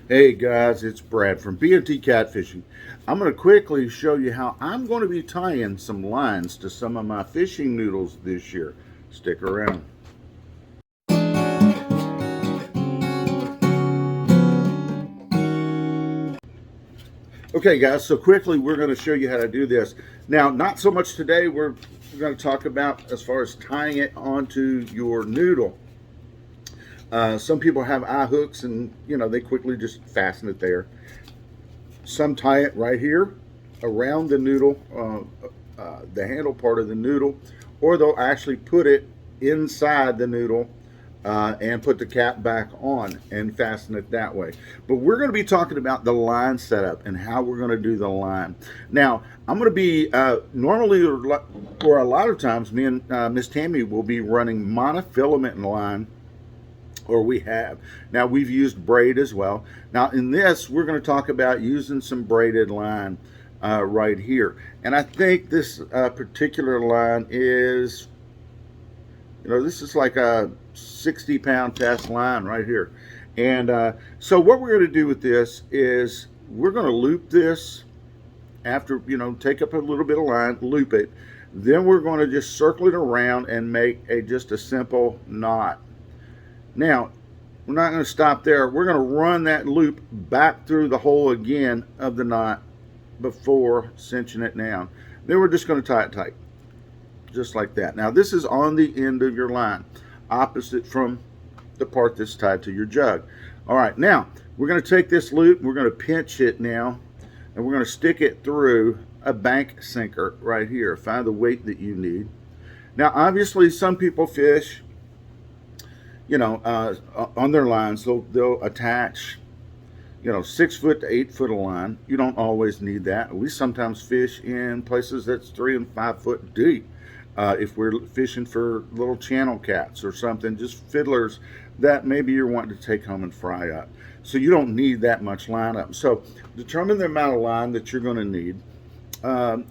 Hey guys, it's Brad from B&T Catfishing. I'm going to quickly show you how I'm going to be tying some lines to some of my fishing noodles this year. Stick around. Okay guys, so quickly we're going to show you how to do this. Now, not so much today, we're going to talk about as far as tying it onto your noodle. Some people have eye hooks and they quickly just fasten it there. Some tie it right here around the noodle, the handle part of the noodle, or they'll actually put it inside the noodle and put the cap back on and fasten it that way. But we're going to be talking about the line setup and how we're going to do the line. Now, I'm going to be normally, or a lot of times, me and Miss Tammy will be running monofilament line, or we have. Now we've used braid as well. Now in this, we're going to talk about using some braided line right here. And I think this particular line is, this is like a 60-pound test line right here. And so what we're going to do with this is we're going to loop this after, take up a little bit of line, loop it. Then we're going to just circle it around and make just a simple knot. Now, we're not going to stop there. We're going to run that loop back through the hole again of the knot before cinching it down. Then we're just going to tie it tight, just like that. Now, this is on the end of your line, opposite from the part that's tied to your jug. All right, now, we're going to take this loop, we're going to pinch it now, and we're going to stick it through a bank sinker right here. Find the weight that you need. Now, obviously, some people fish on their lines, they'll attach, 6 foot to 8 foot of line. You don't always need that. We sometimes fish in places that's 3 and 5 foot deep. If we're fishing for little channel cats or something, just fiddlers that maybe you're wanting to take home and fry up. So you don't need that much line up. So determine the amount of line that you're going to need.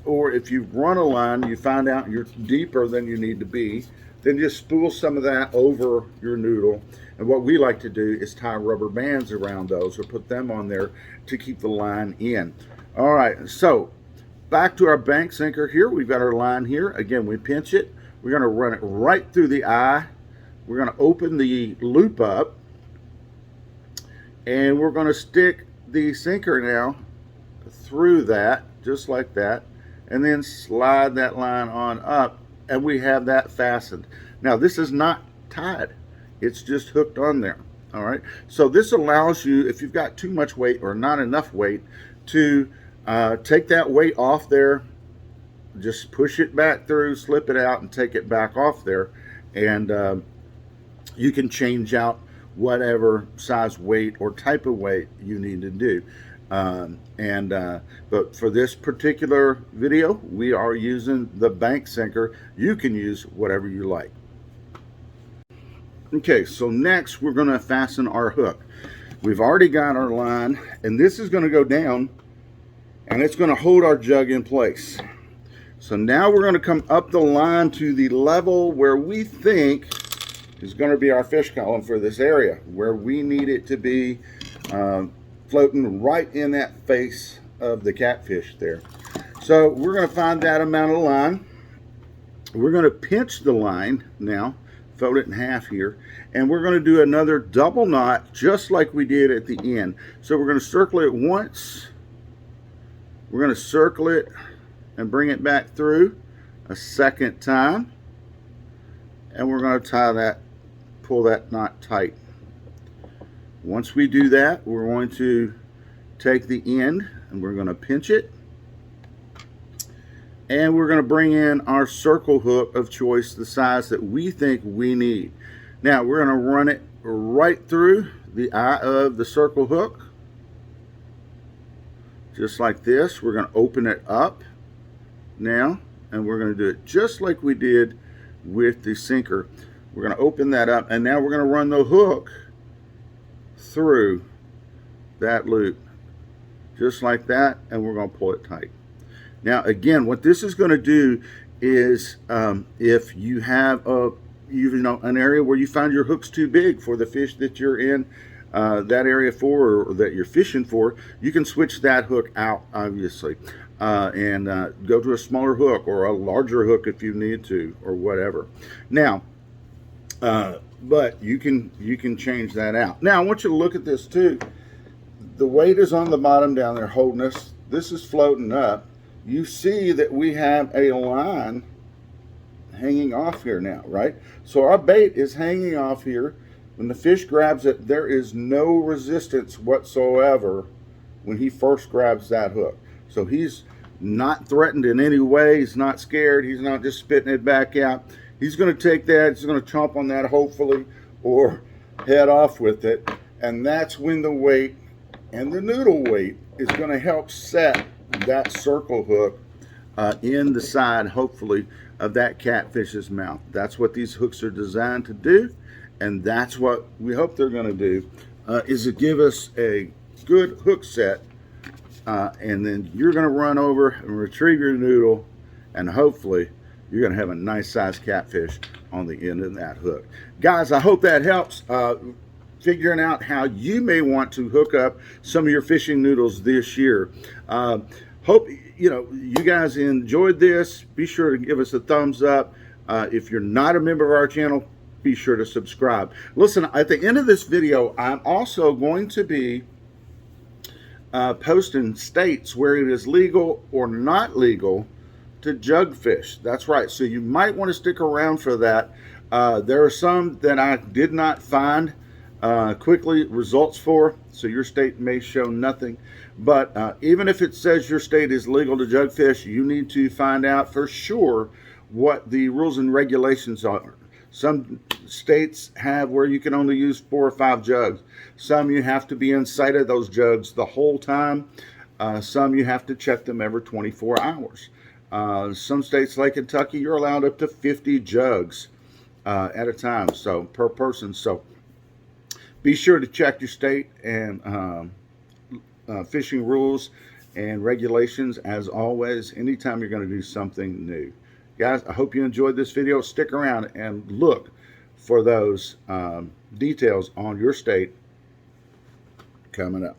Or if you run a line, you find out you're deeper than you need to be, then just spool some of that over your noodle. And what we like to do is tie rubber bands around those or put them on there to keep the line in. All right, so back to our bank sinker here. We've got our line here. Again, we pinch it. We're going to run it right through the eye. We're going to open the loop up. And we're going to stick the sinker now through that, just like that. And then slide that line on up. And we have that fastened. Now this is not tied, it's just hooked on there. All right, so this allows you, if you've got too much weight or not enough weight, to take that weight off there, just push it back through, slip it out and take it back off there, and you can change out whatever size weight or type of weight you need to do. But for this particular video, we are using the bank sinker. You can use whatever you like. Okay, so next we're going to fasten our hook. We've already got our line, and this is going to go down, and it's going to hold our jug in place. So now we're going to come up the line to the level where we think is going to be our fish column for this area, where we need it to be floating right in that face of the catfish there. So we're going to find that amount of line. We're going to pinch the line now, fold it in half here, and we're going to do another double knot just like we did at the end. So we're going to circle it once, we're going to circle it and bring it back through a second time, and we're going to tie that, pull that knot tight. Once we do that, we're going to take the end and we're going to pinch it, and we're going to bring in our circle hook of choice, the size that we think we need. Now we're going to run it right through the eye of the circle hook, just like this. We're going to open it up now, and we're going to do it just like we did with the sinker. We're going to open that up, and now we're going to run the hook through that loop just like that, and we're going to pull it tight. Now again, what this is going to do is if you have an area where you find your hook's too big for the fish that you're in, that area for, or that you're fishing for, you can switch that hook out, obviously, and go to a smaller hook or a larger hook if you need to, or whatever. Now, but you can change that out. Now, I want you to look at this too. The weight is on the bottom down there holding us. This is floating up. You see that we have a line hanging off here now, right? So our bait is hanging off here. When the fish grabs it, there is no resistance whatsoever when he first grabs that hook. So he's not threatened in any way. He's not scared. He's not just spitting it back out. He's going to take that. He's going to chomp on that, hopefully, or head off with it. And that's when the weight and the noodle weight is going to help set that circle hook in the side, hopefully, of that catfish's mouth. That's what these hooks are designed to do, and that's what we hope they're going to do, is to give us a good hook set, and then you're going to run over and retrieve your noodle, and hopefully you're going to have a nice sized catfish on the end of that hook. Guys, I hope that helps figuring out how you may want to hook up some of your fishing noodles this year. Hope you guys enjoyed this. Be sure to give us a thumbs up. If you're not a member of our channel, be sure to subscribe. Listen, at the end of this video, I'm also going to be posting states where it is legal or not legal to jug fish. That's right. So you might want to stick around for that. There are some that I did not find quickly results for, so your state may show nothing. But even if it says your state is legal to jug fish, you need to find out for sure what the rules and regulations are. Some states have where you can only use 4 or 5 jugs. Some you have to be inside of those jugs the whole time. Some you have to check them every 24 hours. Some states like Kentucky, you're allowed up to 50 jugs at a time, so per person. So be sure to check your state and fishing rules and regulations, as always, anytime you're going to do something new. Guys, I hope you enjoyed this video. Stick around and look for those details on your state coming up.